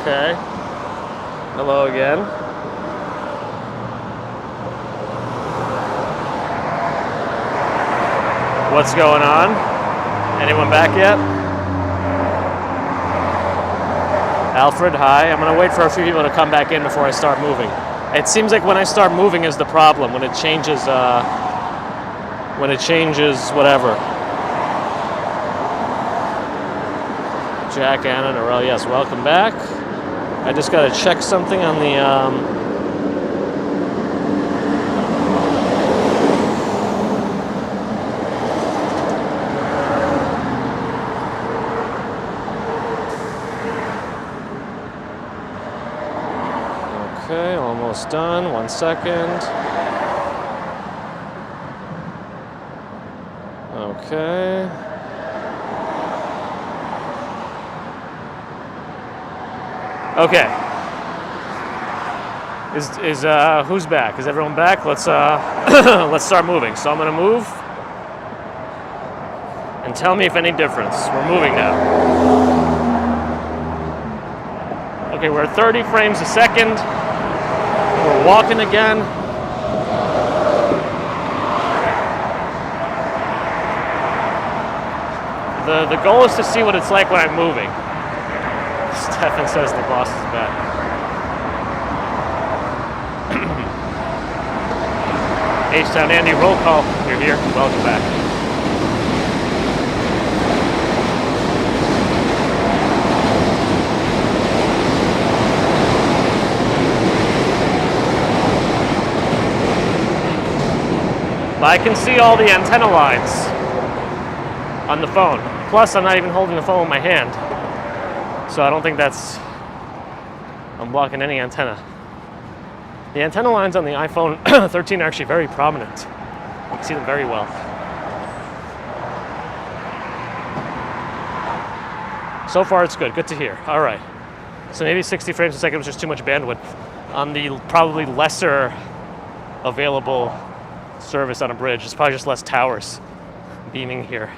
Okay. Hello again. What's going on? Anyone back yet? Alfred, hi. I'm gonna wait for a few people to come back in before I start moving. It seems like when I start moving is the problem, when it changes whatever. Jack, Anna, Norel, yes, welcome back. I just gotta check something on the Okay, almost done. 1 second. Okay. Okay. Who's back? Is everyone back? Let's let's start moving. So I'm gonna move, and tell me if any difference. We're moving now. Okay, we're at 30 frames a second. We're walking again. The goal is to see what it's like when I'm moving. Stefan says the boss is back. H-Town Andy, roll call. You're here. Welcome back. I can see all the antenna lines on the phone. Plus, I'm not even holding the phone with my hand. So I don't think I'm blocking any antenna. The antenna lines on the iPhone 13 are actually very prominent. You can see them very well. So far, it's good. Good to hear. All right. So maybe 60 frames a second was just too much bandwidth on the probably lesser available service on a bridge. It's probably just less towers beaming here,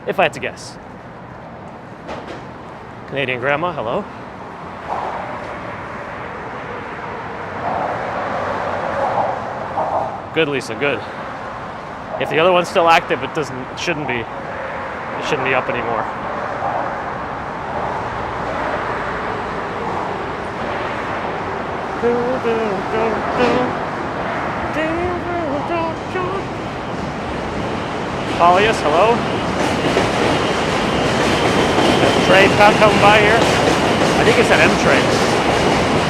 if I had to guess. Canadian Grandma, hello. Good, Lisa, good. If the other one's still active, it shouldn't be up anymore. Paulius, hello. Trey coming by here. I think it's an M Trey.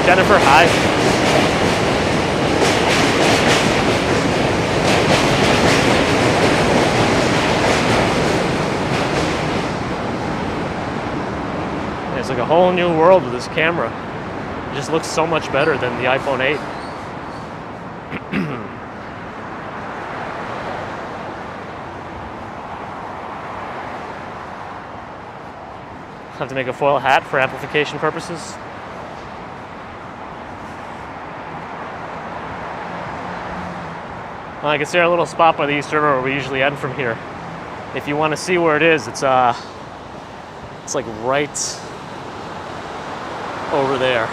Jennifer, hi. It's like a whole new world with this camera. It just looks so much better than the iPhone 8. Have to make a foil hat for amplification purposes. Well, I can see our little spot by the East River where we usually end from here. If you want to see where it is, it's like right over there.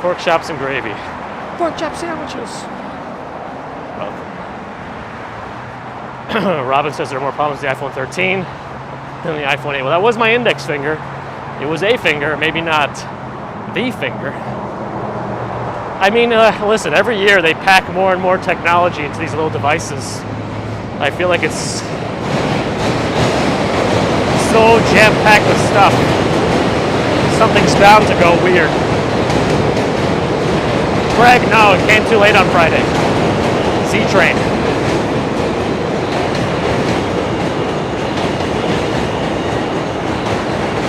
Pork chops and gravy. Pork chop sandwiches. Robin says there are more problems with the iPhone 13 than the iPhone 8. Well, that was my index finger. It was a finger, maybe not the finger. I mean, listen, every year they pack more and more technology into these little devices. I feel like it's so jam-packed with stuff. Something's bound to go weird. Greg, no, it came too late on Friday. Z-Train.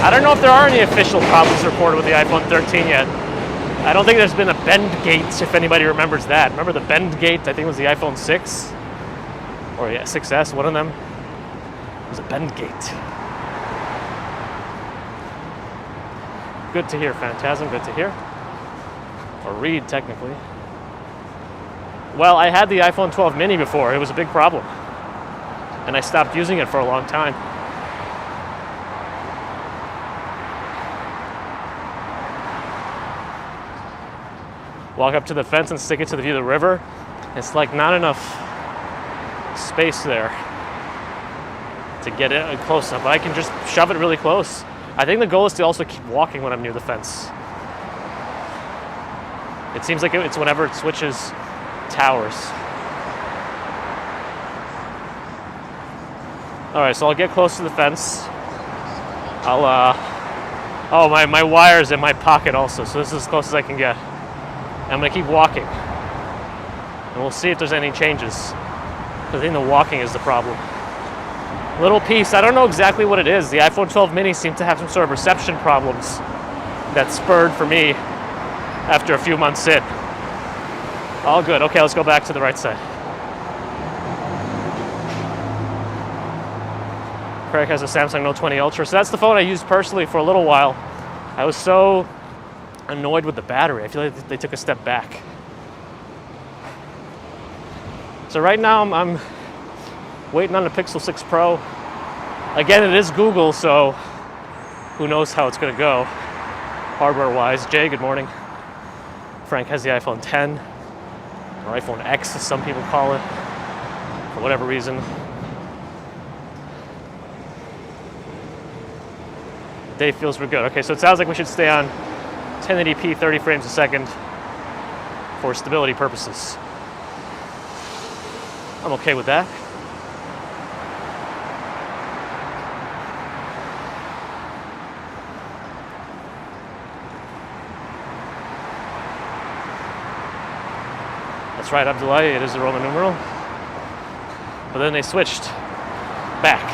I don't know if there are any official problems reported with the iPhone 13 yet. I don't think there's been a bend gate, if anybody remembers that. Remember the bend gate? I think it was the iPhone 6? Or yeah, 6S, one of them. It was a bend gate. Good to hear, Phantasm, good to hear. Or read, technically. Well, I had the iPhone 12 mini before. It was a big problem. and I stopped using it for a long time. Walk up to the fence and stick it to the view of the river. It's like not enough space there to get it close enough, but I can just shove it really close. I think the goal is to also keep walking when I'm near the fence. It seems like it's whenever it switches towers. All right, so I'll get close to the fence. Oh, my wire's in my pocket also, so this is as close as I can get. I'm gonna keep walking, and we'll see if there's any changes. I think the walking is the problem. Little piece, I don't know exactly what it is. The iPhone 12 mini seemed to have some sort of reception problems that spurred for me after a few months in. All good. Okay, let's go back to the right side. Craig has a Samsung Note 20 Ultra, so that's the phone I used personally for a little while. I was so annoyed with the battery. I feel like they took a step back. So right now I'm waiting on the Pixel 6 Pro. Again, it is Google, so who knows how it's gonna go hardware-wise. Jay, good morning. Frank has the iPhone 10, or iPhone X as some people call it, for whatever reason. Dave feels we're good. Okay, so it sounds like we should stay on 1080p 30 frames a second for stability purposes. I'm okay with that. That's right, Abdullah, it is a Roman numeral. But then they switched back.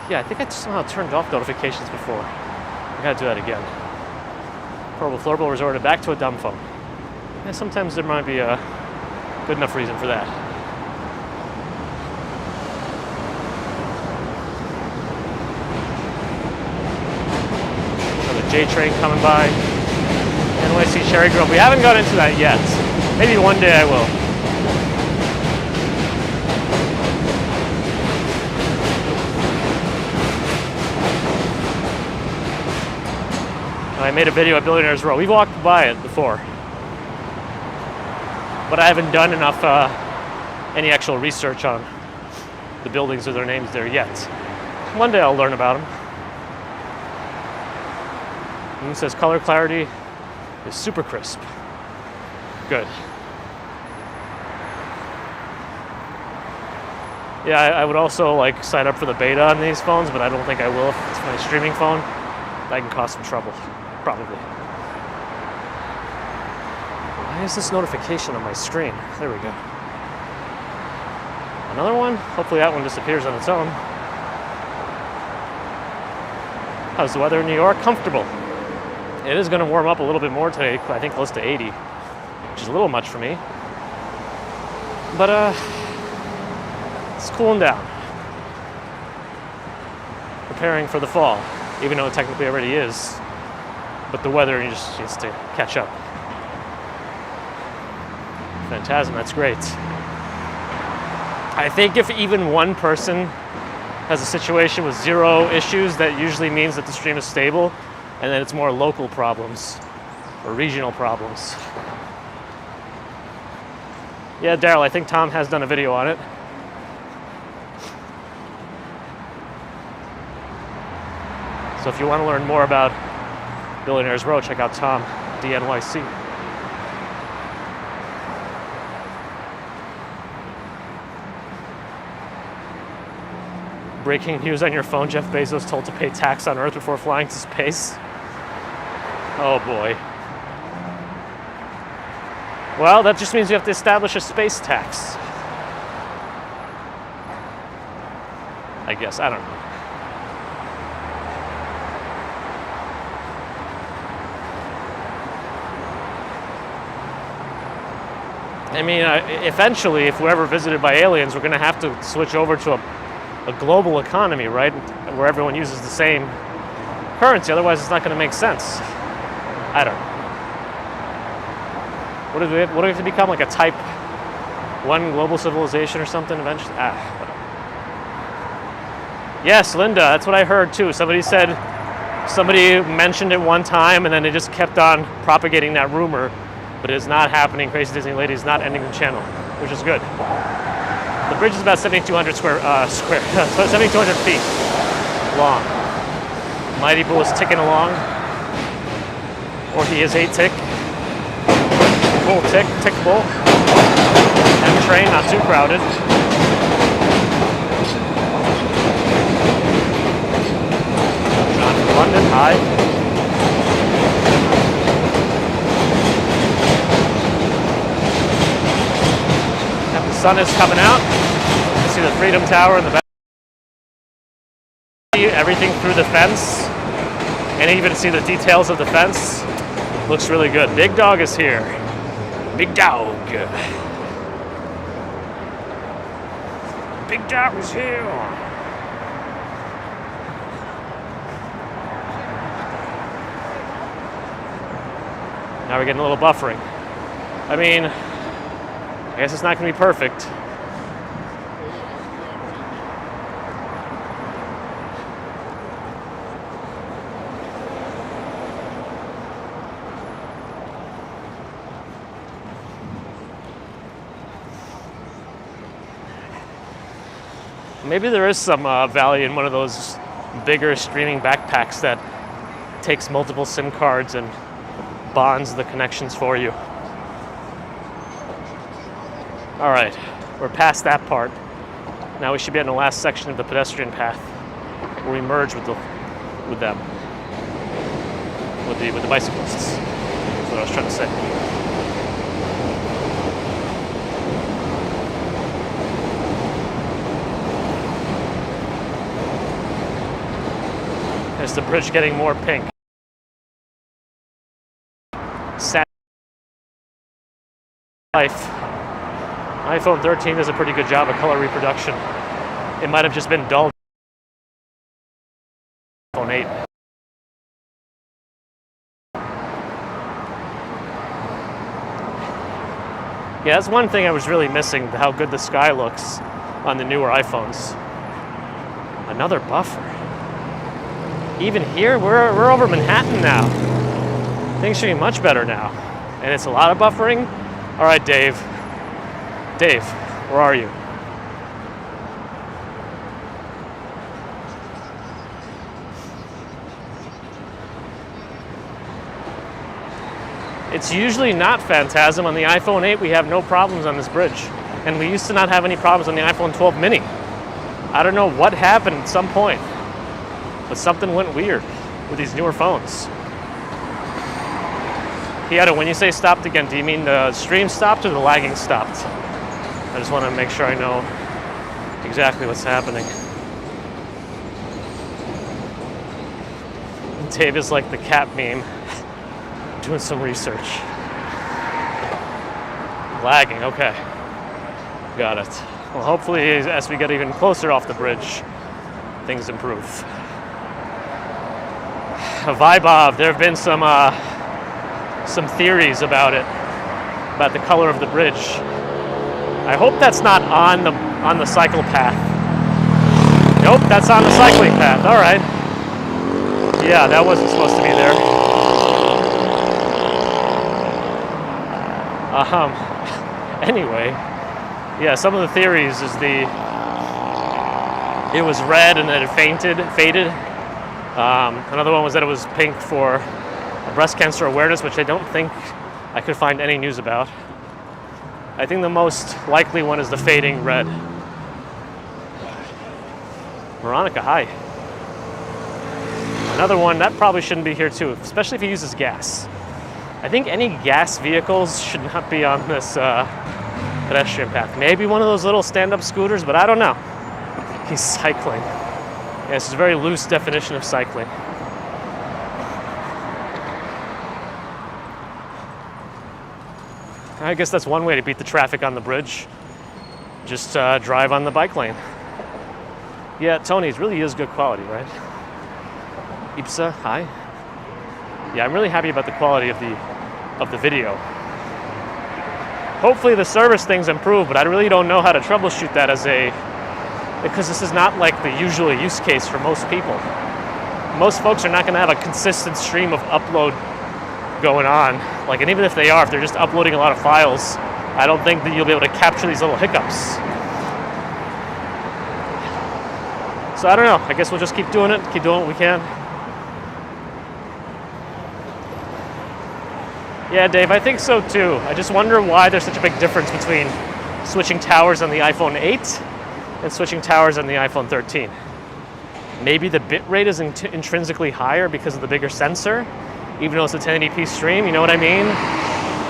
Yeah, I think I somehow turned off notifications before. I gotta do that again. Portable Floorball resorted back to a dumb phone. Yeah, sometimes there might be a good enough reason for that. Another J train coming by. NYC Cherry Grove. We haven't got into that yet. Maybe one day I will. I made a video at Billionaires Row. We've walked by it before, but I haven't done enough any actual research on the buildings or their names there yet. One day I'll learn about them. And it says color clarity is super crisp. Good. Yeah, I would also like sign up for the beta on these phones, but I don't think I will if it's my streaming phone. That can cause some trouble. Probably. Why is this notification on my screen? There we go. Another one? Hopefully that one disappears on its own. How's the weather in New York? Comfortable. It is going to warm up a little bit more today, I think close to 80, which is a little much for me. But it's cooling down. Preparing for the fall, even though it technically already is. But the weather just needs to catch up. Phantasm, that's great. I think if even one person has a situation with zero issues, that usually means that the stream is stable, and then it's more local problems or regional problems. Yeah, Daryl, I think Tom has done a video on it. So if you want to learn more about Billionaires Row, check out Tom, DNYC. Breaking news on your phone, Jeff Bezos told to pay tax on Earth before flying to space. Oh boy. Well, that just means you have to establish a space tax. I guess, I don't know. I mean, eventually, if we're ever visited by aliens, we're going to have to switch over to a global economy, right? Where everyone uses the same currency. Otherwise, it's not going to make sense. I don't know. What do we have to become? Like a type 1 global civilization or something eventually? Whatever. Yes, Linda, that's what I heard too. Somebody mentioned it one time and then they just kept on propagating that rumor, but it is not happening. Crazy Disney Lady is not ending the channel, which is good. The bridge is about 7,200 7,200 feet long. Mighty Bull is ticking along, or he is a tick. Bull tick, tick bull. M train, not too crowded. John from London, hi. And the sun is coming out. You see the Freedom Tower in the back. Everything through the fence, and even see the details of the fence. Looks really good. Big Dog is here. Big Dog. Big Dog is here. Now we're getting a little buffering. I mean, I guess it's not going to be perfect. Maybe there is some value in one of those bigger streaming backpacks that takes multiple SIM cards and bonds the connections for you. All right, we're past that part. Now we should be in the last section of the pedestrian path where we merge with them, with the bicyclists. That's what I was trying to say. Is the bridge getting more pink? Sad life. iPhone 13 does a pretty good job of color reproduction. It might have just been dull. iPhone 8. Yeah, that's one thing I was really missing, how good the sky looks on the newer iPhones. Another buffer. Even here, we're over Manhattan now. Things should be much better now. And it's a lot of buffering. All right, Dave. Dave, where are you? It's usually not Phantasm. On the iPhone 8, we have no problems on this bridge. And we used to not have any problems on the iPhone 12 mini. I don't know what happened at some point, but something went weird with these newer phones. Kyoto, when you say stopped again, do you mean the stream stopped or the lagging stopped? I just want to make sure I know exactly what's happening. Dave is like the cat meme, doing some research. Lagging, okay. Got it. Well, hopefully as we get even closer off the bridge, things improve. Vibov, there have been some theories about it, about the color of the bridge. I hope that's not on the cycle path. Nope, that's on the cycling path. All right. Yeah, that wasn't supposed to be there. Anyway, yeah, some of the theories is it was red and then it faded. Another one was that it was pink for breast cancer awareness, which I don't think I could find any news about. I think the most likely one is the fading red. Veronica, hi. Another one, that probably shouldn't be here too, especially if it uses gas. I think any gas vehicles should not be on this pedestrian path. Maybe one of those little stand-up scooters, but I don't know. He's cycling. Yeah, this is a very loose definition of cycling. I guess that's one way to beat the traffic on the bridge. Just drive on the bike lane. Yeah, Tony, it really is good quality, right? Ipsa, hi. Yeah, I'm really happy about the quality of the video. hopefully the service things improve, but I really don't know how to troubleshoot that because this is not like the usual use case for most people. Most folks are not going to have a consistent stream of upload going on. Like, and even if they are, if they're just uploading a lot of files, I don't think that you'll be able to capture these little hiccups. So I don't know. I guess we'll just keep doing it, keep doing what we can. Yeah, Dave, I think so too. I just wonder why there's such a big difference between switching towers on the iPhone 8 and switching towers on the iPhone 13. Maybe the bit rate is intrinsically higher because of the bigger sensor, even though it's a 1080p stream, you know what I mean?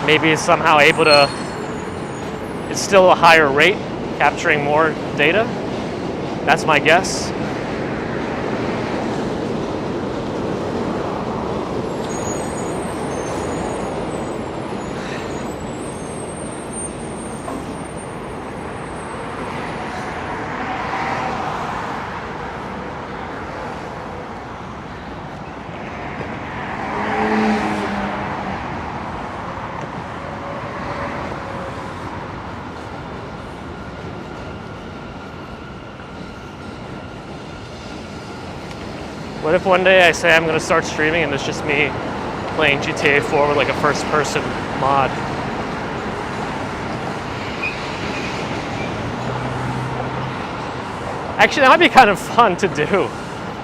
Maybe it's somehow able to, it's still a higher rate, capturing more data. That's my guess. What if one day I say I'm going to start streaming and it's just me playing GTA 4 with like a first-person mod? Actually, that might be kind of fun to do.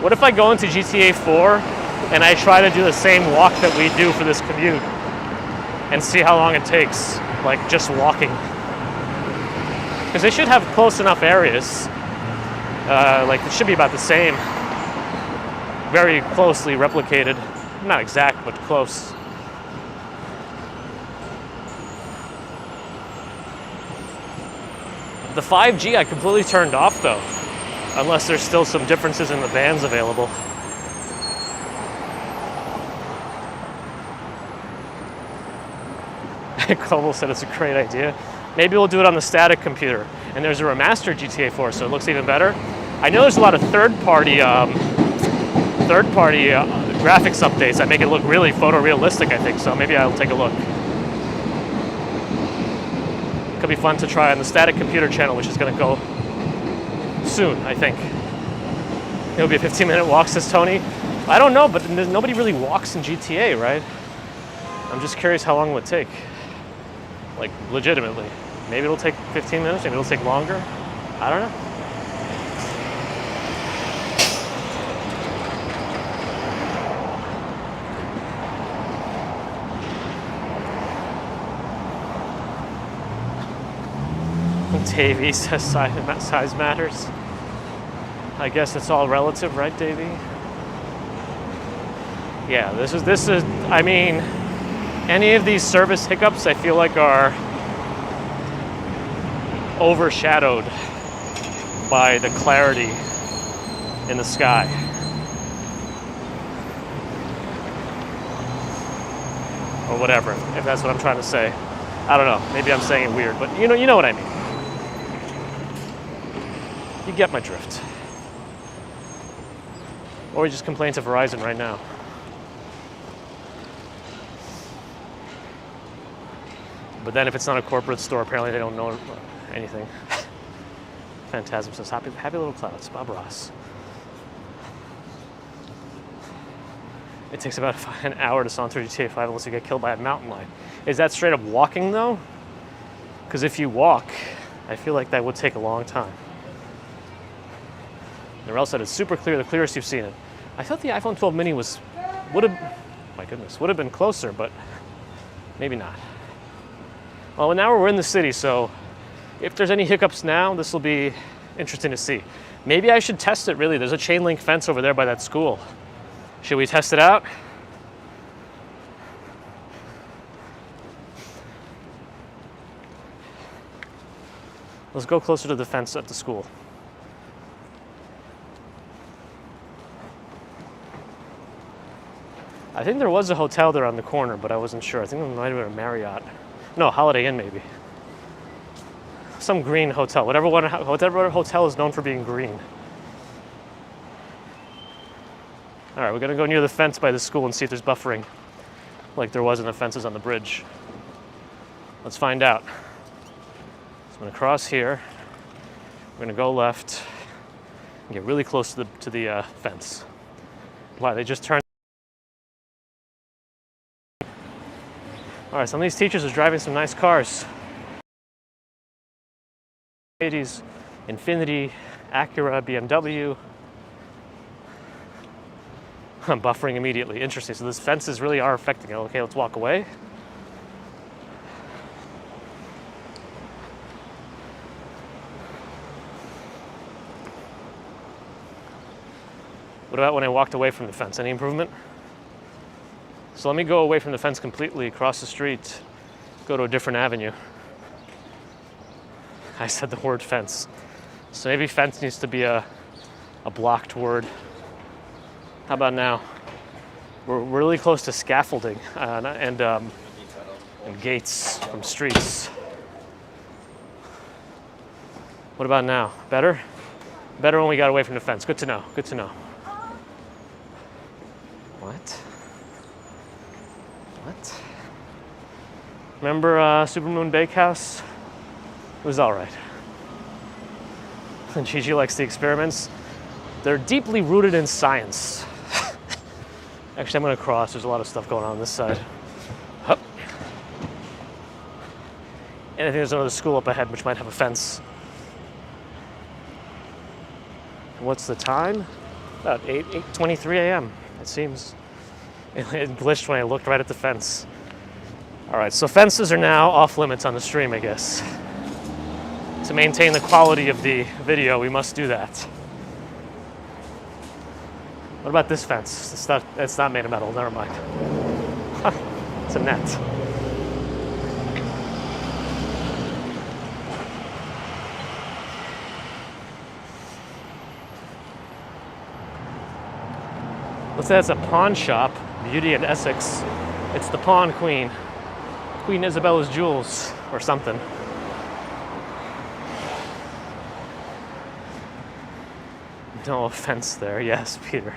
What if I go into GTA 4 and I try to do the same walk that we do for this commute and see how long it takes, like just walking? Because they should have close enough areas. Like it should be about the same. Very closely replicated. Not exact, but close. The 5G I completely turned off though, unless there's still some differences in the bands available. Cobble said it's a great idea. Maybe we'll do it on the static computer. And there's a remastered GTA 4, so it looks even better. I know there's a lot of third-party graphics updates that make it look really photorealistic, I think, so maybe I'll take a look. Could be fun to try on the static computer channel, which is going to go soon, I think. It'll be a 15-minute walk, says Tony. I don't know, but nobody really walks in GTA, right? I'm just curious how long it would take. Like, legitimately. Maybe it'll take 15 minutes, maybe it'll take longer. I don't know. Davey says size matters. I guess it's all relative, right, Davey? Yeah, this is, I mean, any of these service hiccups I feel like are overshadowed by the clarity in the sky. Or whatever, if that's what I'm trying to say. I don't know, maybe I'm saying it weird, but you know what I mean. You get my drift. Or we just complain to Verizon right now. But then if it's not a corporate store, apparently they don't know anything. Phantasm says, happy little clouds, Bob Ross. It takes about an hour to saunter through GTA 5 unless you get killed by a mountain lion. Is that straight up walking though? Because if you walk, I feel like that would take a long time. Narelle said it's super clear, the clearest you've seen it. I thought the iPhone 12 mini would have been closer, but maybe not. Well, now we're in the city, so if there's any hiccups now, this will be interesting to see. Maybe I should test it really. There's a chain link fence over there by that school. Should we test it out? Let's go closer to the fence at the school. I think there was a hotel there on the corner, but I wasn't sure. I think it might have been a Marriott. No, Holiday Inn maybe. Some green hotel. Whatever hotel is known for being green. All right, we're gonna go near the fence by the school and see if there's buffering, like there was in the fences on the bridge. Let's find out. I'm gonna cross here. We're gonna go left and get really close to the fence. Wow, they just turned. All right, some of these teachers are driving some nice cars. Mercedes, Infiniti, Acura, BMW. I'm buffering immediately. Interesting. So these fences really are affecting it. Okay, let's walk away. What about when I walked away from the fence? Any improvement? So let me go away from the fence completely, across the street, go to a different avenue. I said the word fence. So maybe fence needs to be a blocked word. How about now? We're really close to scaffolding and gates from streets. What about now? Better? Better when we got away from the fence. Good to know. Good to know. What? What? Remember Supermoon Bakehouse? It was all right. And Gigi likes the experiments. They're deeply rooted in science. Actually, I'm going to cross. There's a lot of stuff going on this side. Hup. And I think there's another school up ahead which might have a fence. What's the time? About 8:23 a.m. It seems. It glitched when I looked right at the fence. All right, so fences are now off limits on the stream, I guess. To maintain the quality of the video, we must do that. What about this fence? It's not made of metal, never mind. It's a net. Let's say that's a pawn shop, Beauty and Essex. It's the Pawn Queen. Queen Isabella's Jewels, or something. No offense there, yes, Peter.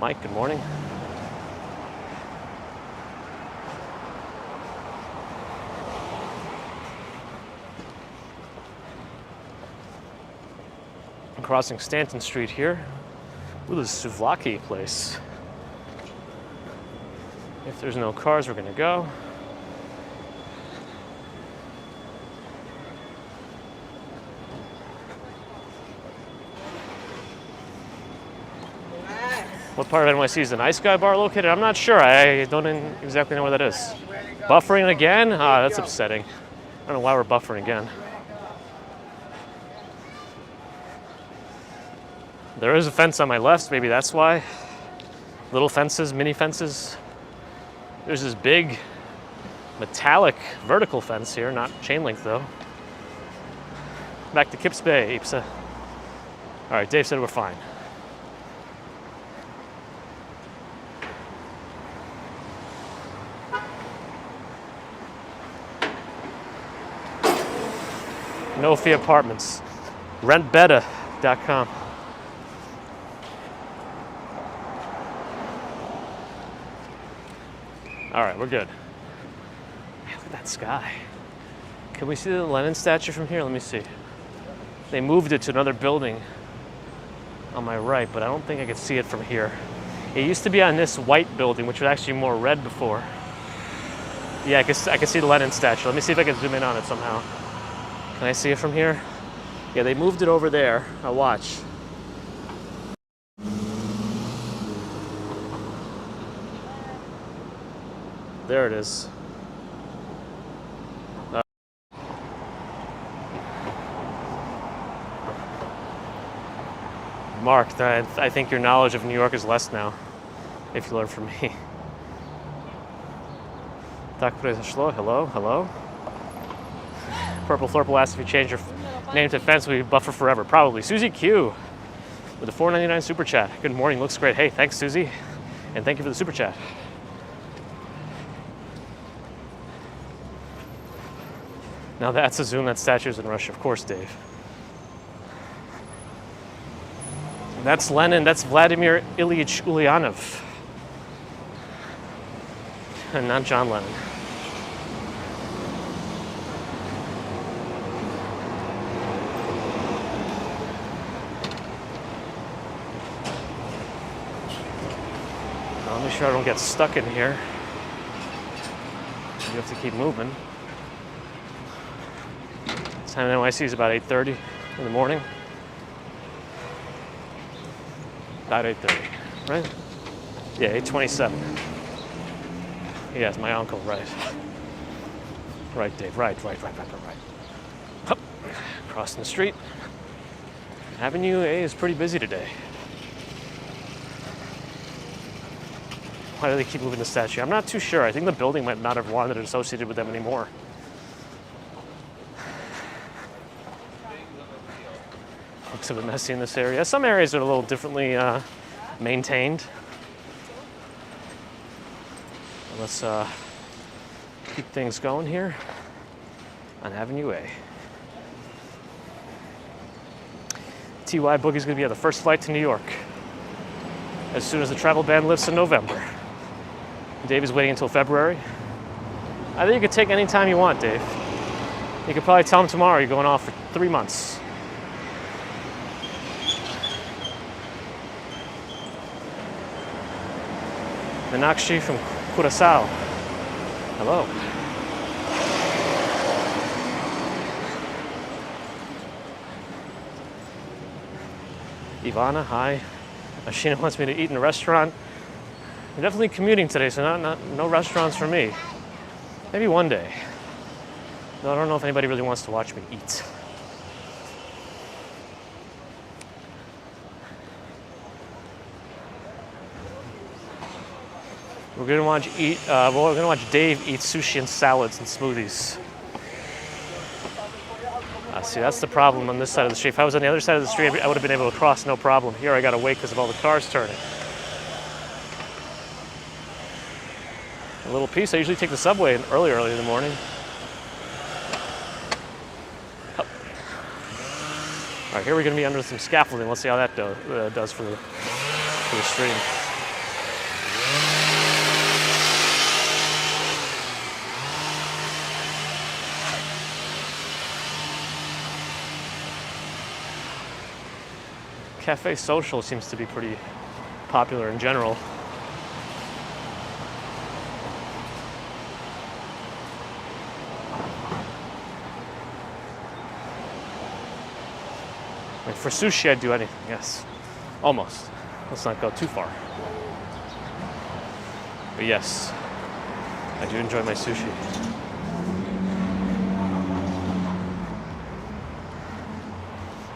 Mike, good morning. I'm crossing Stanton Street here. Ooh, this is souvlaki place. If there's no cars, we're gonna go. What part of NYC is the Nice Guy Bar located? I'm not sure. I don't exactly know where that is. Buffering again? Ah, that's upsetting. I don't know why we're buffering again. There is a fence on my left, maybe that's why. Little fences, mini fences. There's this big metallic vertical fence here, not chain link though. Back to Kips Bay, Ipsa. All right, Dave said we're fine. No fee apartments. Rentbeta.com. All right, we're good. Man, look at that sky. Can we see the Lenin statue from here? Let me see. They moved it to another building on my right, but I don't think I could see it from here. It used to be on this white building, which was actually more red before. Yeah, I can see the Lenin statue. Let me see if I can zoom in on it somehow. Can I see it from here? Yeah, they moved it over there. I'll watch. There it is. Mark, I think your knowledge of New York is less now, if you learn from me. Hello, hello. Purple Thorple asked if you change your name to Fence, we buffer forever. Probably. Susie Q with a $4.99 super chat. Good morning, looks great. Hey, thanks, Susie. And thank you for the super chat. Now that's a zoom, that statue's in Russia. Of course, Dave. That's Lenin, that's Vladimir Ilyich Ulyanov. and not John Lennon. I'll make sure I don't get stuck in here. You have to keep moving. Time in NYC is about 8:30 in the morning. About 8:30, right? Yeah, 8:27. Yes, my uncle, right. Right, Dave, right. Hup. Crossing the street. Avenue A is pretty busy today. Why do they keep moving the statue? I'm not too sure. I think the building might not have wanted it associated with them anymore. Looks a bit messy in this area. Some areas are a little differently maintained. Let's keep things going here on Avenue A. TY Boogie's gonna be on the first flight to New York as soon as the travel ban lifts in November. Dave is waiting until February. I think you could take any time you want, Dave. You could probably tell him tomorrow you're going off for 3 months. Meenakshi from Curaçao. Hello. Ivana, hi. Ashina wants me to eat in a restaurant. I'm definitely commuting today, so no restaurants for me. Maybe one day. Though I don't know if anybody really wants to watch me eat. We're gonna watch Dave eat sushi and salads and smoothies. See, that's the problem on this side of the street. If I was on the other side of the street, I would have been able to cross no problem. Here I gotta wait because of all the cars turning. A little piece. I usually take the subway early in the morning. Oh. All right, here we're gonna be under some scaffolding. Let's see how that does for the stream. Cafe Social seems to be pretty popular in general. Like for sushi, I'd do anything, yes. Almost. Let's not go too far. But yes, I do enjoy my sushi.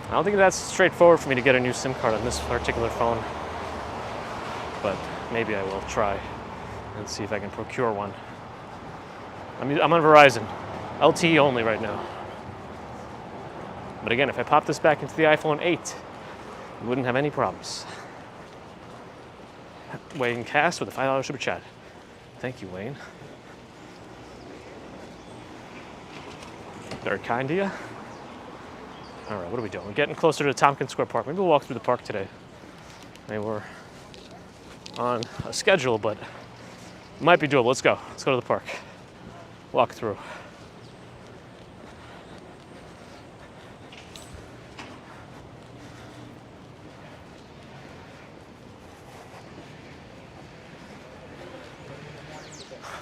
I don't think that's straightforward for me to get a new SIM card on this particular phone, but maybe I will try and see if I can procure one. I'm on Verizon, LTE only right now. But again, if I pop this back into the iPhone 8, you wouldn't have any problems. Wayne Cass with a $5 super chat. Thank you, Wayne. Very kind of you. All right, what are we doing? We're getting closer to Tompkins Square Park. Maybe we'll walk through the park today. Maybe we're on a schedule, but it might be doable. Let's go. Let's go to the park. Walk through.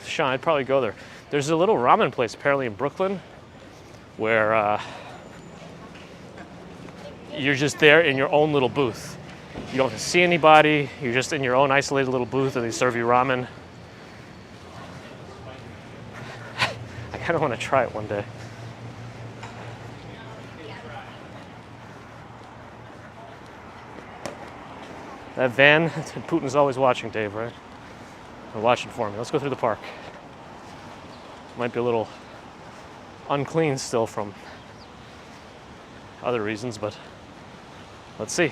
Sean, I'd probably go there. There's a little ramen place apparently in Brooklyn where you're just there in your own little booth. You don't have to see anybody. You're just in your own isolated little booth and they serve you ramen. I kind of want to try it one day. That van, Putin's always watching, Dave, right? They're watching for me. Let's go through the park. Might be a little unclean still from other reasons, but let's see.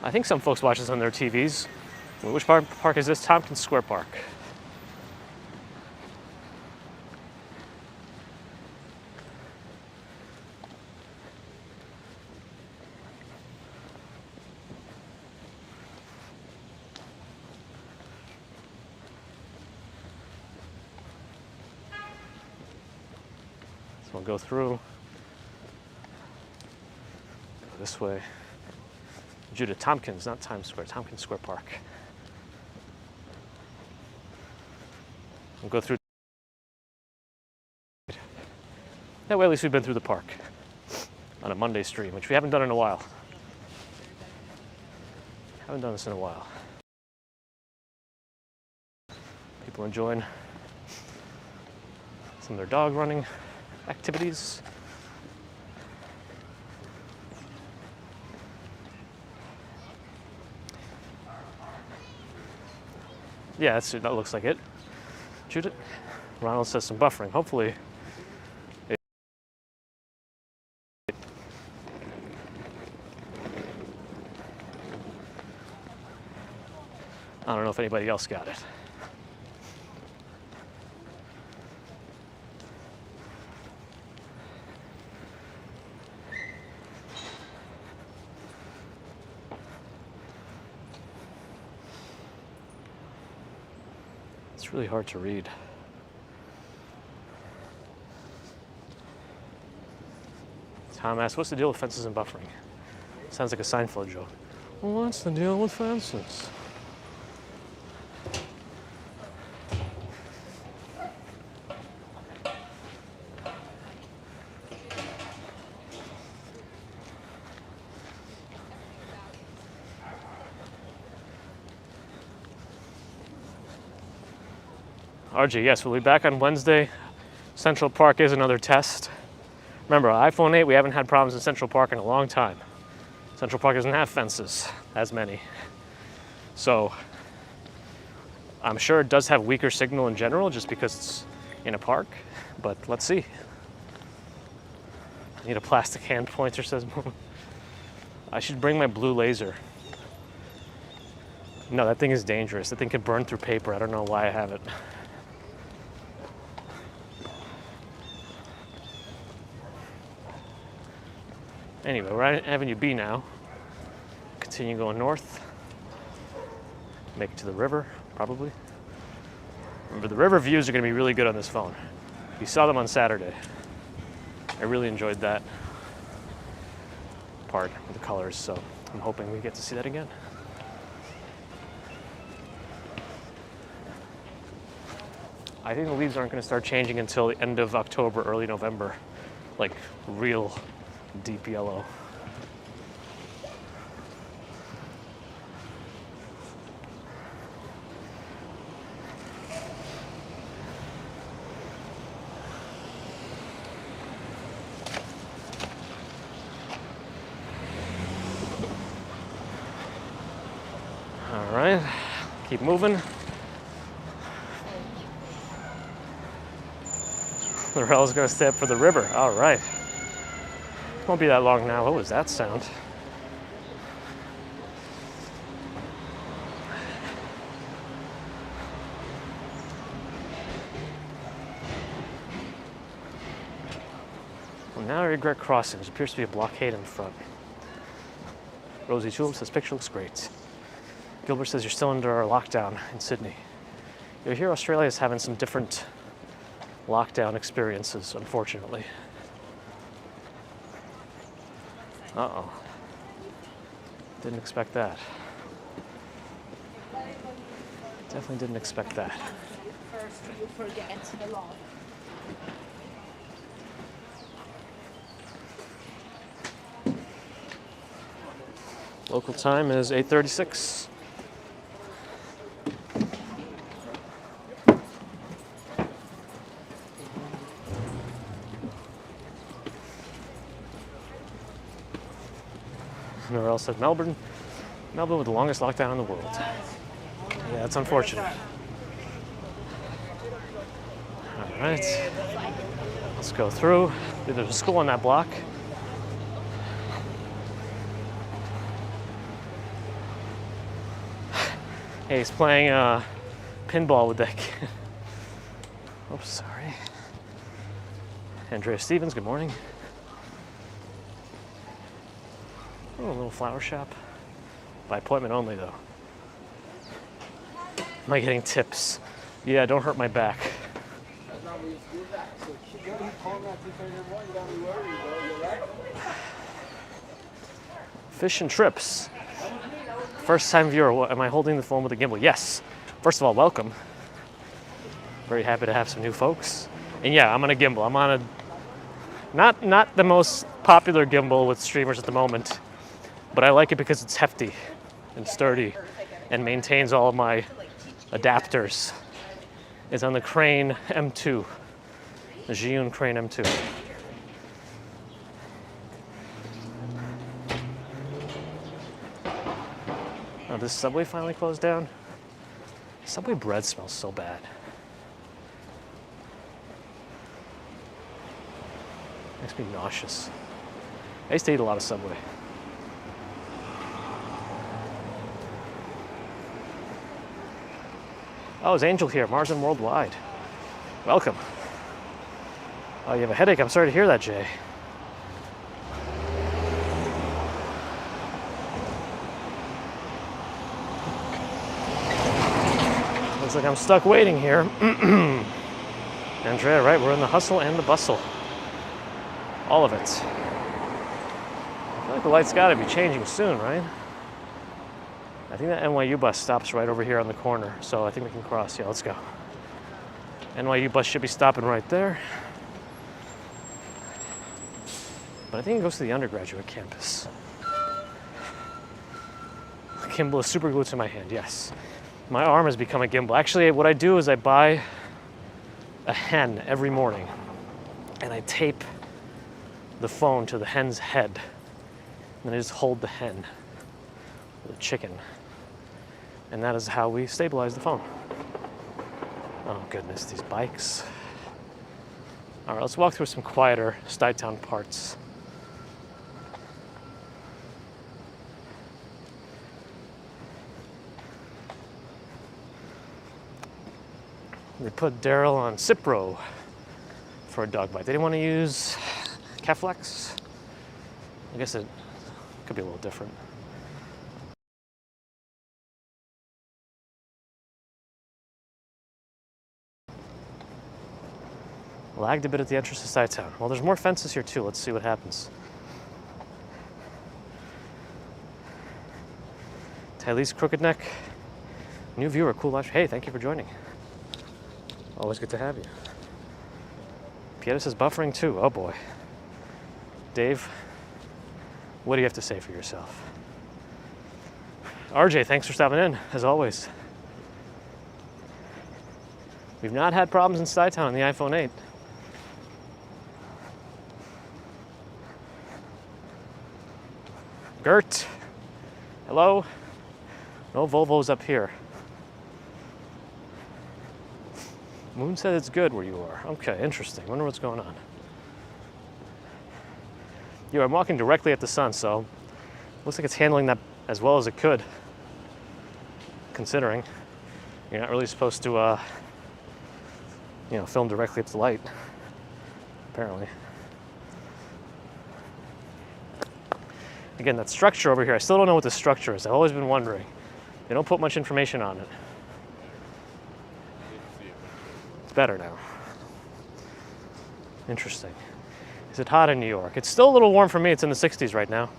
I think some folks watch this on their TVs. Which park is this? Tompkins Square Park. So we'll go through. Go this way. Judith Tompkins, not Times Square, Tompkins Square Park. We'll go through. That way at least we've been through the park on a Monday stream, which we haven't done in a while. Haven't done this in a while. People enjoying some of their dog running activities. Yeah, that looks like it. Shoot it. Ronald says some buffering. Hopefully, I don't know if anybody else got it. It's really hard to read. Tom asks, what's the deal with fences and buffering? Sounds like a Seinfeld joke. What's the deal with fences? RG, yes, we'll be back on Wednesday. Central Park is another test. Remember, iPhone 8, we haven't had problems in Central Park in a long time. Central Park doesn't have fences, as many. So, I'm sure it does have weaker signal in general, just because it's in a park, but let's see. I need a plastic hand pointer, says Moon. I should bring my blue laser. No, that thing is dangerous. That thing can burn through paper. I don't know why I have it. Anyway, we're at Avenue B now. Continue going north. Make it to the river, probably. Remember, the river views are going to be really good on this phone. We saw them on Saturday. I really enjoyed that part of the colors, so I'm hoping we get to see that again. I think the leaves aren't going to start changing until the end of October, early November. Like real deep yellow. All right, keep moving. The rail's gonna stay up for the river. All right. Won't be that long now. What was that sound? Well, now I regret crossing. There appears to be a blockade in front. Rosie Tulip says, picture looks great. Gilbert says, you're still under our lockdown in Sydney. You hear Australia's having some different lockdown experiences, unfortunately. Uh-oh. Didn't expect that. Definitely didn't expect that. First you forget a lot. Local time is 8:36. Norrell said Melbourne with the longest lockdown in the world. Yeah, that's unfortunate. All right, let's go through. There's a school on that block. Hey, he's playing pinball with that kid. Oops, sorry. Andrea Stevens, good morning. Oh, a little flower shop. By appointment only, though. Am I getting tips? Yeah, don't hurt my back. Fish and trips. First time viewer, am I holding the phone with a gimbal? Yes. First of all, welcome. Very happy to have some new folks. And yeah, I'm on a gimbal. I'm on a, not the most popular gimbal with streamers at the moment, but I like it because it's hefty and sturdy and maintains all of my adapters. It's on the Crane M2, the Zhiyun Crane M2. Oh, this Subway finally closed down. Subway bread smells so bad. Makes me nauseous. I used to eat a lot of Subway. Oh, is Angel here? Mars and Worldwide. Welcome. Oh, you have a headache? I'm sorry to hear that, Jay. Looks like I'm stuck waiting here. Andrea, right? We're in the hustle and the bustle. All of it. I feel like the light's got to be changing soon, right? I think that NYU bus stops right over here on the corner, so I think we can cross. Yeah, let's go. NYU bus should be stopping right there. But I think it goes to the undergraduate campus. The gimbal is super glued to my hand, yes. My arm has become a gimbal. Actually, what I do is I buy a hen every morning, and I tape the phone to the hen's head, and then I just hold the hen, the chicken, and that is how we stabilize the phone. Oh goodness, these bikes. All right, let's walk through some quieter Stuytown parts. They put Daryl on Cipro for a dog bite. They didn't want to use Keflex. I guess it could be a little different. Lagged a bit at the entrance to Stuytown. Well, there's more fences here too. Let's see what happens. Tylese Crooked Neck. New viewer, cool live. Hey, thank you for joining. Always good to have you. Pieta says buffering too. Oh boy. Dave, what do you have to say for yourself? RJ, thanks for stopping in, as always. We've not had problems in Stuytown on the iPhone 8. Gert, hello? No Volvos up here. Moon said it's good where you are. Okay, interesting. Wonder what's going on. Yeah, I'm walking directly at the sun, so looks like it's handling that as well as it could, considering you're not really supposed to, film directly at the light, apparently. Again, that structure over here, I still don't know what the structure is. I've always been wondering. They don't put much information on it. It's better now. Interesting. Is it hot in New York? It's still a little warm for me. It's in the 60s right now.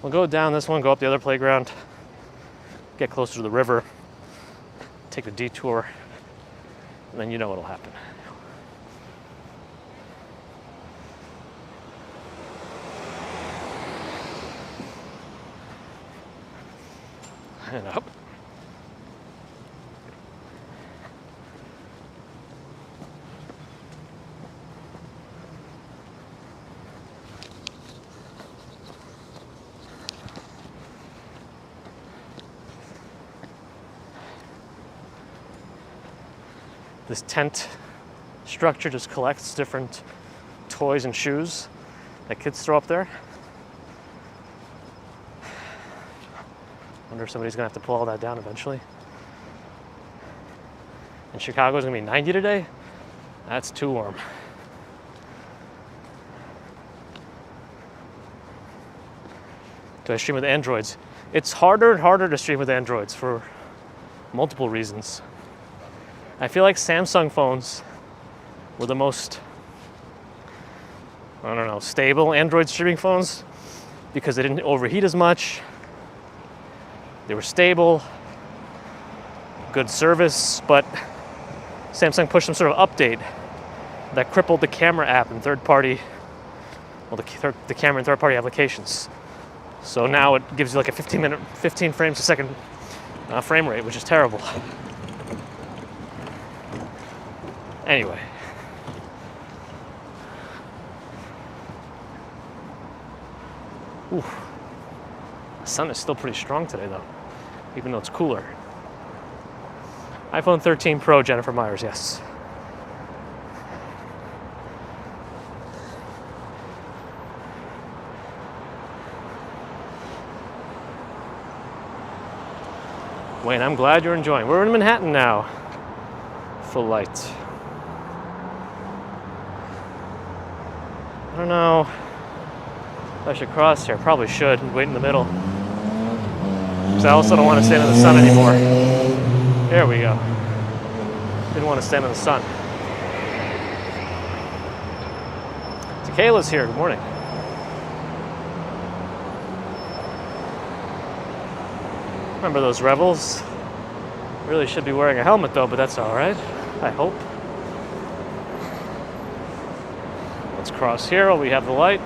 We'll go down this one, go up the other playground, get closer to the river, take the detour, and then you know what'll happen. And up. This tent structure just collects different toys and shoes that kids throw up there. Wonder if somebody's gonna have to pull all that down eventually. And Chicago's gonna be 90 today? That's too warm. Do I stream with Androids? It's harder and harder to stream with Androids for multiple reasons. I feel like Samsung phones were the most, I don't know, stable Android streaming phones because they didn't overheat as much. They were stable, good service, but Samsung pushed some sort of update that crippled the camera app and third-party, well, the camera and third-party applications. So now it gives you like a 15 frames a second frame rate, which is terrible. Anyway. Ooh. The sun is still pretty strong today though, even though it's cooler. iPhone 13 Pro, Jennifer Myers, yes. Wayne, I'm glad you're enjoying. We're in Manhattan now. Full light. I don't know if I should cross here. Probably should and wait in the middle. Because I also don't want to stand in the sun anymore. There we go. Didn't want to stand in the sun. Tequilah's here. Good morning. Remember those rebels? Really should be wearing a helmet though, but that's all right. I hope. Let's cross here while we have the light.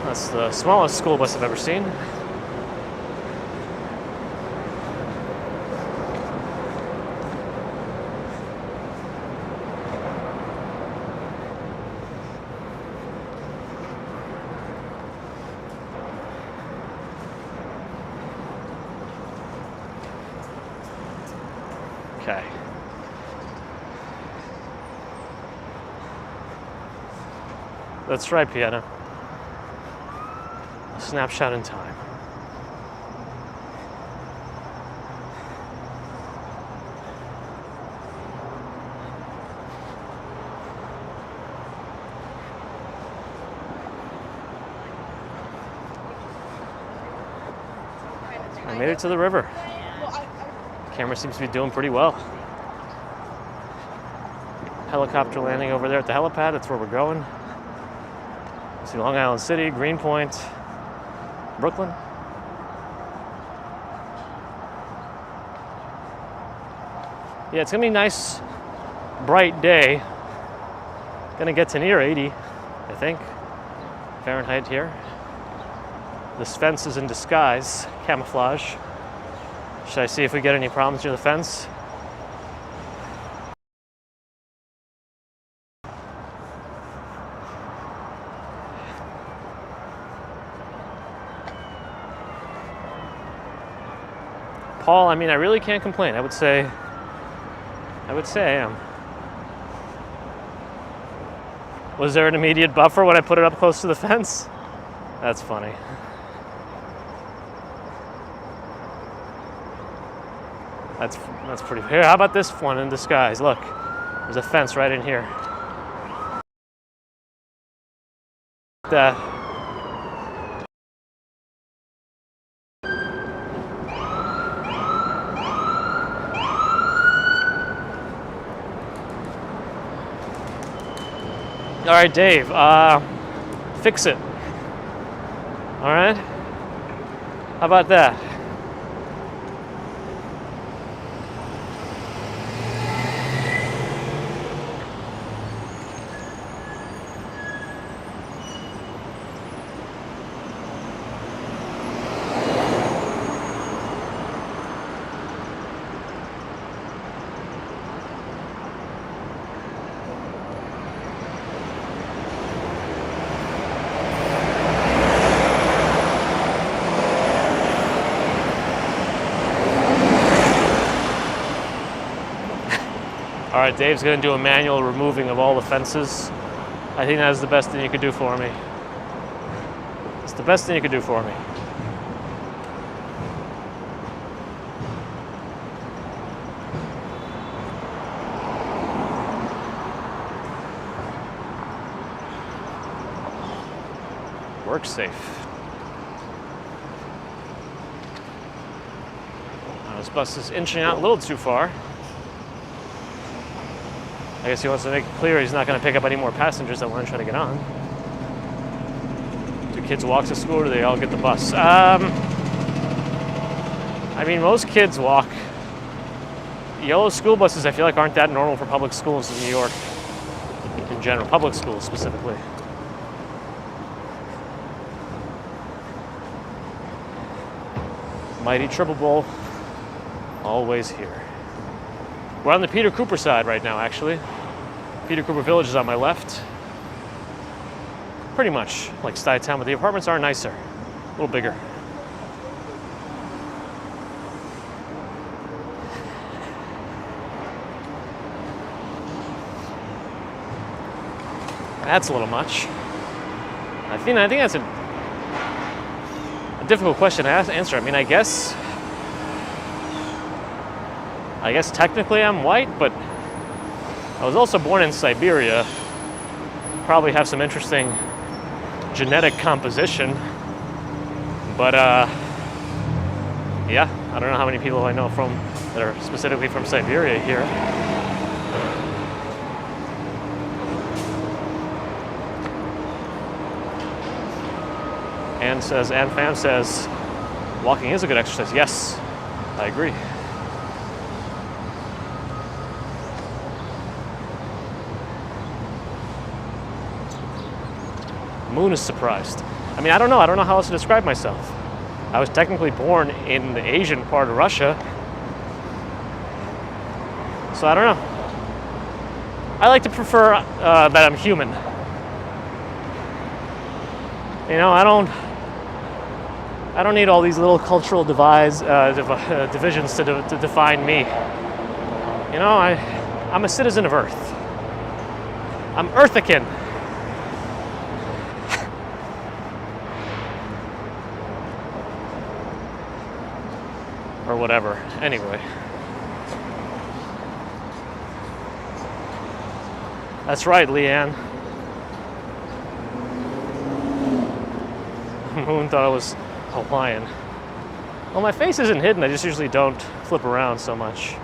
That's the smallest school bus I've ever seen. Okay. That's right, Piano. A snapshot in time. I made it to the river. Camera seems to be doing pretty well. Helicopter landing over there at the helipad. That's where we're going. See Long Island City, Greenpoint, Brooklyn. Yeah, it's gonna be a nice, bright day. Gonna get to near 80, I think, Fahrenheit here. This fence is in disguise, camouflage. Should I see if we get any problems near the fence? Paul, I mean, I really can't complain. I would say I am. Was there an immediate buffer when I put it up close to the fence? That's funny. That's pretty. Here, how about this one in disguise? Look, there's a fence right in here. That. All right, Dave, fix it. All right? How about that? All right, Dave's gonna do a manual removing of all the fences. I think that's the best thing you could do for me. It's the best thing you could do for me. Work safe. This bus is inching out a little too far. I guess he wants to make it clear he's not going to pick up any more passengers that want to try to get on. Do kids walk to school or do they all get the bus? I mean, most kids walk. Yellow school buses, I feel like, aren't that normal for public schools in New York. In general, public schools specifically. Mighty Triple Bowl, always here. We're on the Peter Cooper side right now, actually. Peter Cooper Village is on my left. Pretty much like Stuytown, but the apartments are nicer, a little bigger. That's a little much. I think that's a difficult question to answer. I mean, I guess technically I'm white, but I was also born in Siberia. Probably have some interesting genetic composition. But yeah, I don't know how many people I know that are specifically from Siberia here. Ann Pham says, walking is a good exercise. Yes, I agree. Moon is surprised. I mean, I don't know how else to describe myself. I was technically born in the Asian part of Russia. So I don't know. I like to prefer that I'm human. You know, I don't need all these little cultural divisions to define me. You know, I'm a citizen of Earth. I'm Earthican. Or whatever. Anyway. That's right, Leanne. Moon thought I was Hawaiian. Well, my face isn't hidden. I just usually don't flip around so much.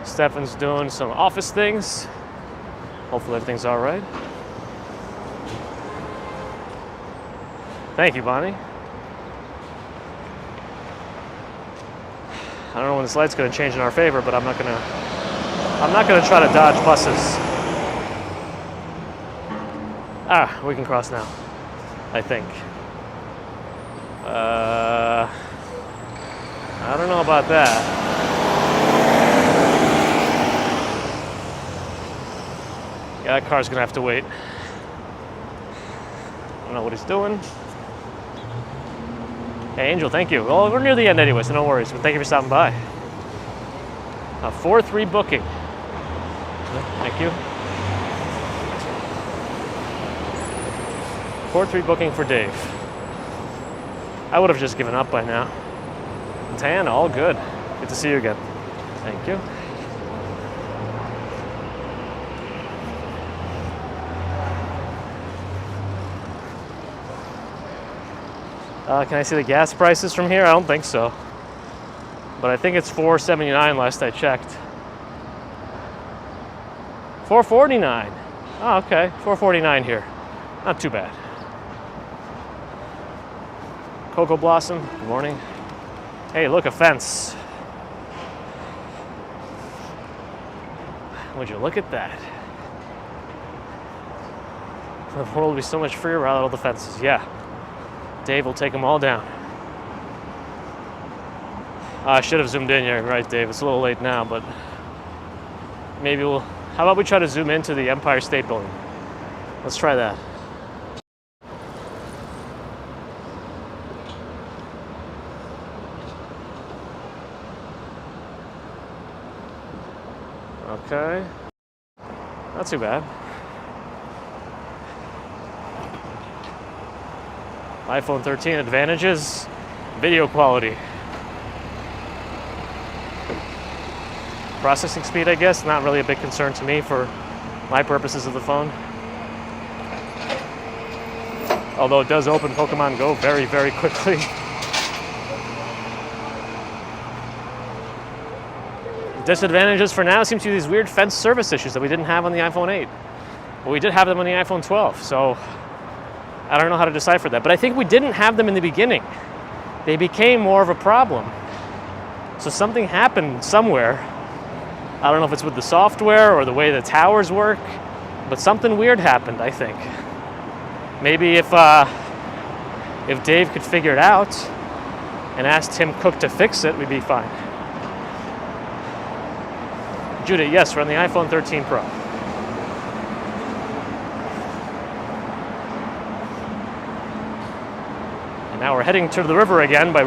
Stefan's doing some office things. Hopefully everything's all right. Thank you, Bonnie. I don't know when this light's going to change in our favor, but I'm not going to try to dodge buses. Ah, we can cross now, I think. I don't know about that. Yeah, that car's gonna have to wait. I don't know what he's doing. Hey, Angel, thank you. Well, we're near the end anyway, so no worries. But thank you for stopping by. A 4-3 booking. Thank you. 4-3 booking for Dave. I would have just given up by now. Tan, all good. Good to see you again. Thank you. Can I see the gas prices from here? I don't think so. But I think it's $4.79 last I checked. $4.49. Oh, okay. $4.49 here. Not too bad. Cocoa Blossom, good morning. Hey, look, a fence. Would you look at that? The world would be so much freer without all the fences. Yeah. Dave will take them all down. I should have zoomed in. You're right, Dave. It's a little late now, but maybe we'll... How about we try to zoom into the Empire State Building? Let's try that. Okay. Not too bad. iPhone 13 advantages, video quality. Processing speed, I guess, not really a big concern to me for my purposes of the phone. Although it does open Pokemon Go very, very quickly. Disadvantages for now seem to be these weird fence service issues that we didn't have on the iPhone 8. Well, we did have them on the iPhone 12, so I don't know how to decipher that. But I think we didn't have them in the beginning. They became more of a problem. So something happened somewhere. I don't know if it's with the software or the way the towers work, but something weird happened, I think. Maybe if Dave could figure it out and asked Tim Cook to fix it, we'd be fine. Judah, yes, we're on the iPhone 13 Pro. And now we're heading to the river again by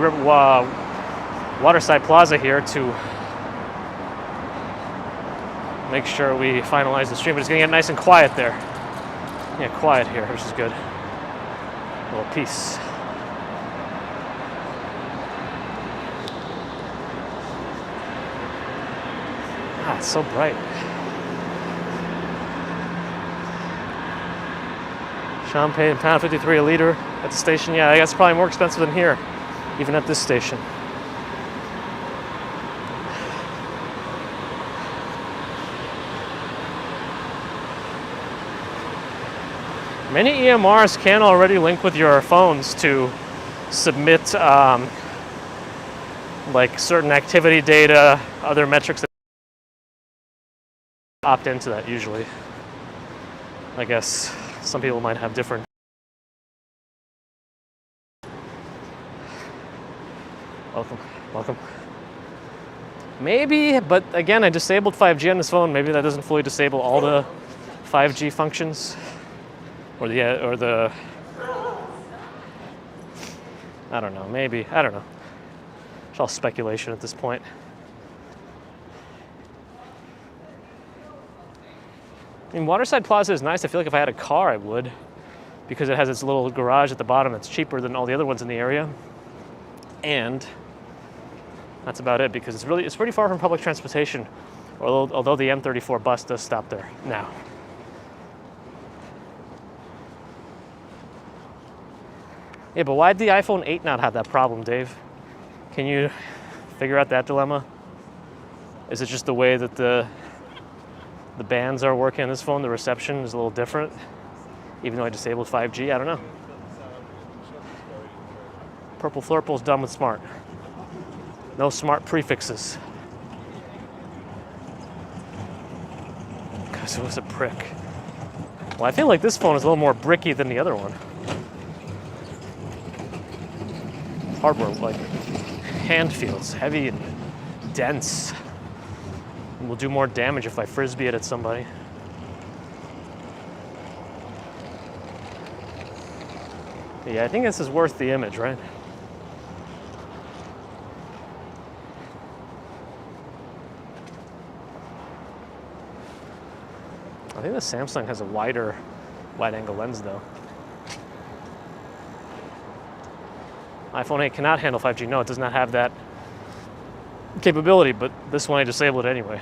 Waterside Plaza here to make sure we finalize the stream. But it's going to get nice and quiet there. Yeah, quiet here, which is good. A little peace. Ah, it's so bright. Champagne, £1.53 a liter at the station. Yeah, I guess it's probably more expensive than here, even at this station. Many EMRs can already link with your phones to submit like certain activity data, other metrics that opt into that usually. I guess some people might have different. Welcome. Maybe, but again, I disabled 5G on this phone. Maybe that doesn't fully disable all the 5G functions. Or the I don't know, maybe, I don't know. It's all speculation at this point. I mean, Waterside Plaza is nice. I feel like if I had a car, I would, because it has its little garage at the bottom that's cheaper than all the other ones in the area. And that's about it, because it's pretty far from public transportation, although the M34 bus does stop there now. Yeah, but why did the iPhone 8 not have that problem, Dave? Can you figure out that dilemma? Is it just the way that the bands are working on this phone? The reception is a little different, even though I disabled 5G? I don't know. Purple Flurple's done with smart. No smart prefixes. Because it was a brick. Well, I feel like this phone is a little more bricky than the other one. Hardware, like hand feels heavy and dense. And will do more damage if I frisbee it at somebody. Yeah, I think this is worth the image, right? I think the Samsung has a wider wide-angle lens, though. iPhone 8 cannot handle 5G. No, it does not have that capability, but this one I disabled it anyway.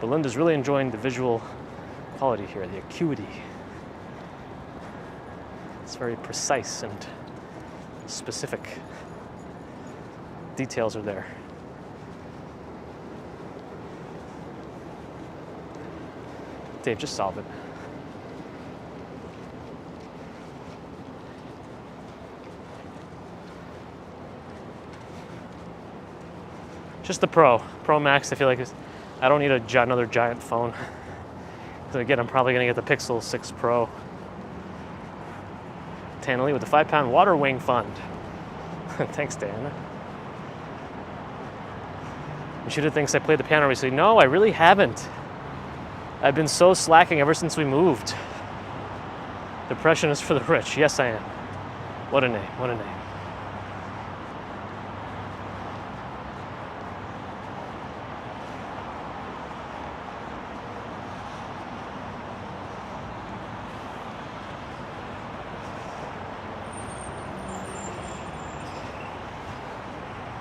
Belinda's really enjoying the visual quality here, the acuity. It's very precise and specific. Details are there. Dave, just solve it. Just the Pro Max. I feel like I don't need another giant phone. So again, I'm probably gonna get the Pixel 6 Pro. Tannerly with the 5-pound water wing fund. Thanks, Dan. Shooter thinks I played the piano recently. No, I really haven't. I've been so slacking ever since we moved. Depression is for the rich. Yes, I am. What a name. What a name.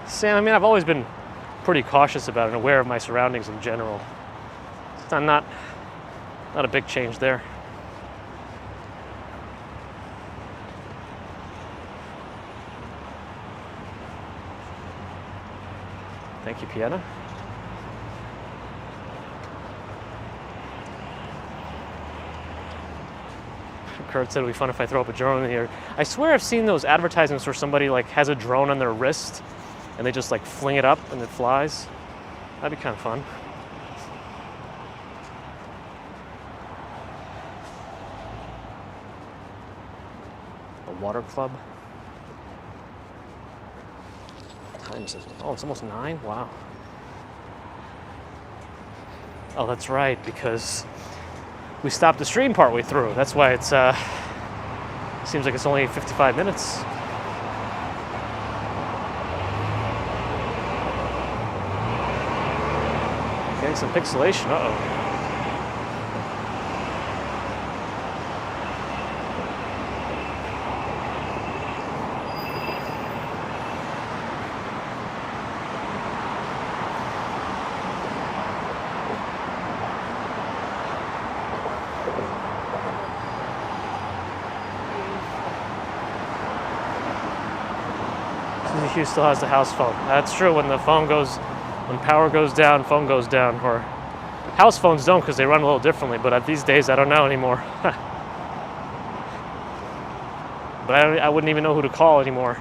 Sam, I mean, I've always been pretty cautious about it and aware of my surroundings in general. It's not a big change there. Thank you, Pieta. Kurt said it'd be fun if I throw up a drone in the air. I swear I've seen those advertisements where somebody like has a drone on their wrist and they just like fling it up and it flies. That'd be kind of fun. The water club. What time is it? Oh, it's almost 9? Wow. Oh, that's right, because we stopped the stream partway through. That's why it's seems like it's only 55 minutes. Getting some pixelation. Uh-oh. Hugh still has the house phone. That's true. When power goes down, phone goes down. Or house phones don't because they run a little differently. But these days, I don't know anymore. But I wouldn't even know who to call anymore.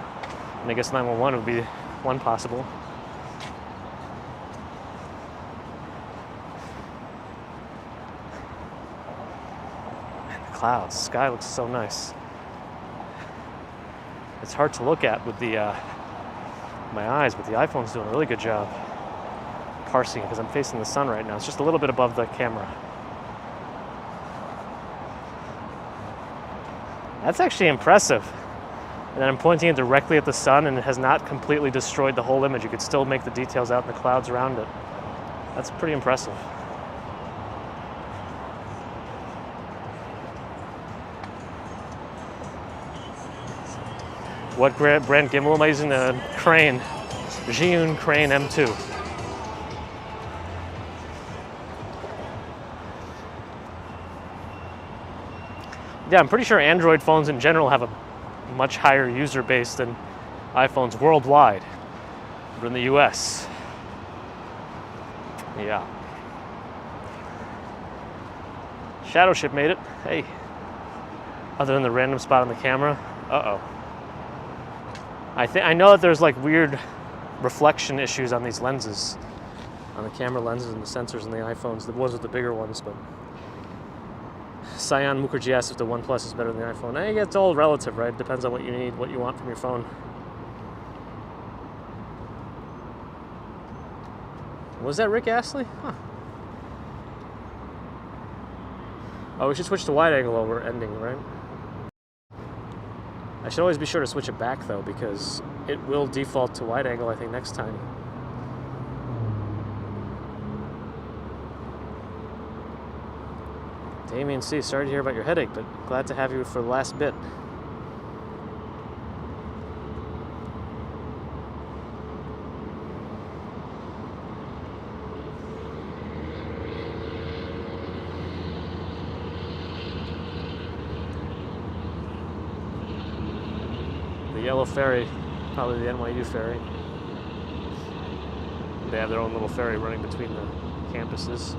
And I guess 911 would be one possible. Man, the clouds, the sky looks so nice. It's hard to look at with the my eyes, but the iPhone's doing a really good job parsing it because I'm facing the sun right now. It's just a little bit above the camera. That's actually impressive. And then I'm pointing it directly at the sun and it has not completely destroyed the whole image. You could still make the details out in the clouds around it. That's pretty impressive. What brand gimbal am I using? The Crane, Zhiyun Crane M2. Yeah, I'm pretty sure Android phones in general have a much higher user base than iPhones worldwide, but in the US. Yeah. Shadow Ship made it. Hey. Other than the random spot on the camera. Uh-oh. I know that there's like weird reflection issues on these lenses, on the camera lenses and the sensors in the iPhones, the ones with the bigger ones, but Sayan Mukherjee asked if the OnePlus is better than the iPhone. I think it's all relative, right? It depends on what you need, what you want from your phone. Was that Rick Astley? Huh. Oh, we should switch to wide angle while we're ending, right? I should always be sure to switch it back though, because it will default to wide angle, I think, next time. Damien C., sorry to hear about your headache, but glad to have you for the last bit. Yellow ferry, probably the NYU ferry. They have their own little ferry running between the campuses.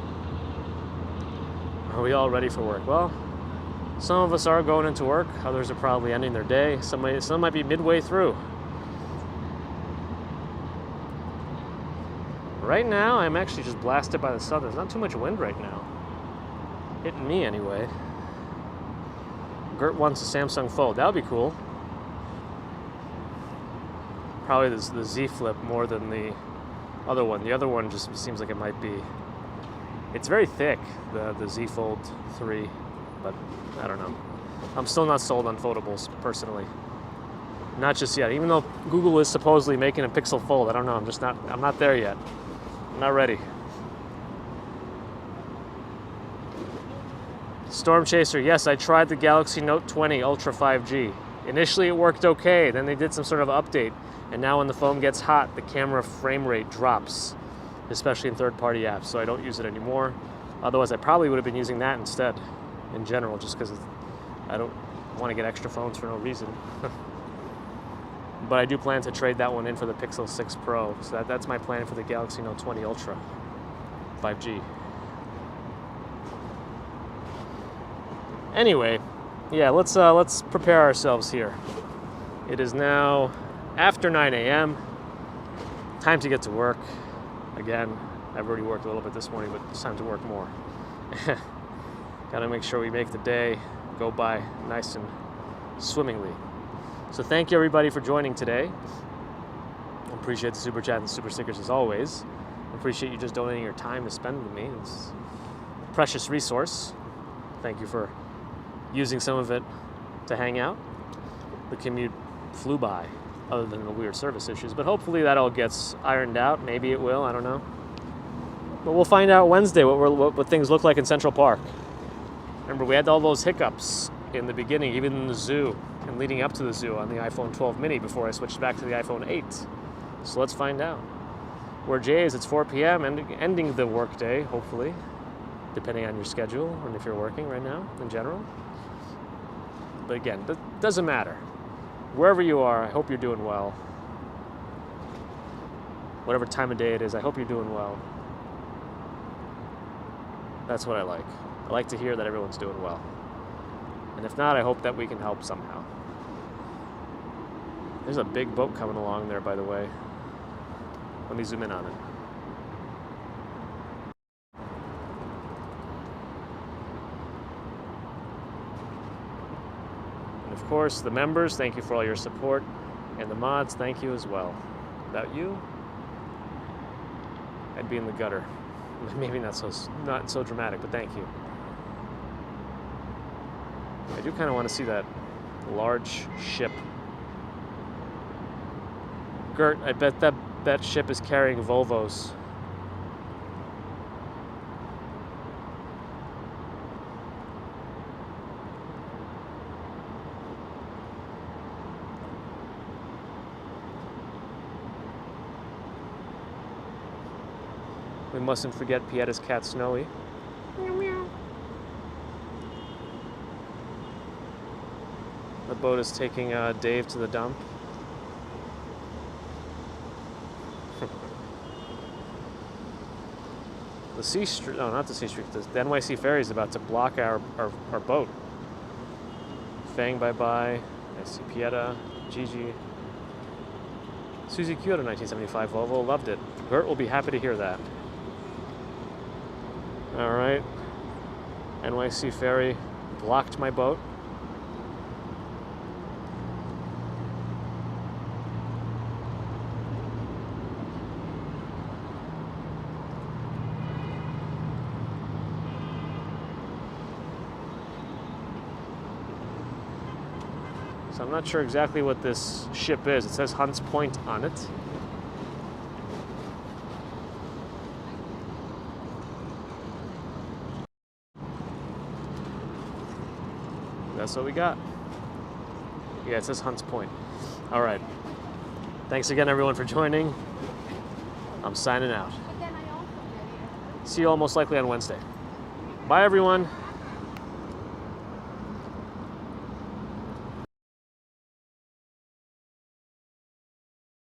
Are we all ready for work? Well, some of us are going into work, others are probably ending their day. Some might be midway through. Right now, I'm actually just blasted by the sun. There's not too much wind right now. Hitting me anyway. Gert wants a Samsung Fold. That would be cool. Probably the Z Flip more than the other one. The other one just seems like it might be... It's very thick, the Z Fold 3, but I don't know. I'm still not sold on foldables, personally. Not just yet. Even though Google is supposedly making a Pixel Fold, I don't know. I'm not there yet. I'm not ready. Storm Chaser, yes, I tried the Galaxy Note 20 Ultra 5G. Initially it worked okay, then they did some sort of update. And now when the phone gets hot, the camera frame rate drops, especially in third-party apps, so I don't use it anymore. Otherwise, I probably would have been using that instead, in general, just because I don't want to get extra phones for no reason. But I do plan to trade that one in for the Pixel 6 Pro. So that's my plan for the Galaxy Note 20 Ultra 5G. Anyway, yeah, let's prepare ourselves here. It is now after 9 a.m. Time to get to work. Again, I've already worked a little bit this morning, but it's time to work more. Gotta make sure we make the day go by nice and swimmingly. So thank you everybody for joining today. I appreciate the super chat and super stickers as always. I appreciate you just donating your time to spend with me. It's a precious resource. Thank you for using some of it to hang out. The commute flew by, other than the weird service issues, but hopefully that all gets ironed out. Maybe it will, I don't know. But we'll find out Wednesday what things look like in Central Park. Remember, we had all those hiccups in the beginning, even in the zoo, and leading up to the zoo on the iPhone 12 mini before I switched back to the iPhone 8. So let's find out. Where Jay is, it's 4 p.m. and ending the workday, hopefully, depending on your schedule and if you're working right now in general. But again, it doesn't matter. Wherever you are, I hope you're doing well. Whatever time of day it is, I hope you're doing well. That's what I like. I like to hear that everyone's doing well. And if not, I hope that we can help somehow. There's a big boat coming along there, by the way. Let me zoom in on it. And of course, the members, thank you for all your support. And the mods, thank you as well. Without you, I'd be in the gutter. Maybe not so dramatic, but thank you. I do kind of want to see that large ship. Gert, I bet that ship is carrying Volvos. We mustn't forget Pietta's cat Snowy. Meow meow. The boat is taking Dave to the dump. The C Street, no, not the C Street, the NYC ferry is about to block our boat. Fang bye-bye, I see Pieta, Gigi. Susie Kyoto 1975 Volvo, loved it. Gert will be happy to hear that. All right, NYC ferry blocked my boat. So I'm not sure exactly what this ship is. It says Hunts Point on it. That's what we got. Yeah, it says Hunts Point. All right. Thanks again, everyone, for joining. I'm signing out. See you all most likely on Wednesday. Bye, everyone.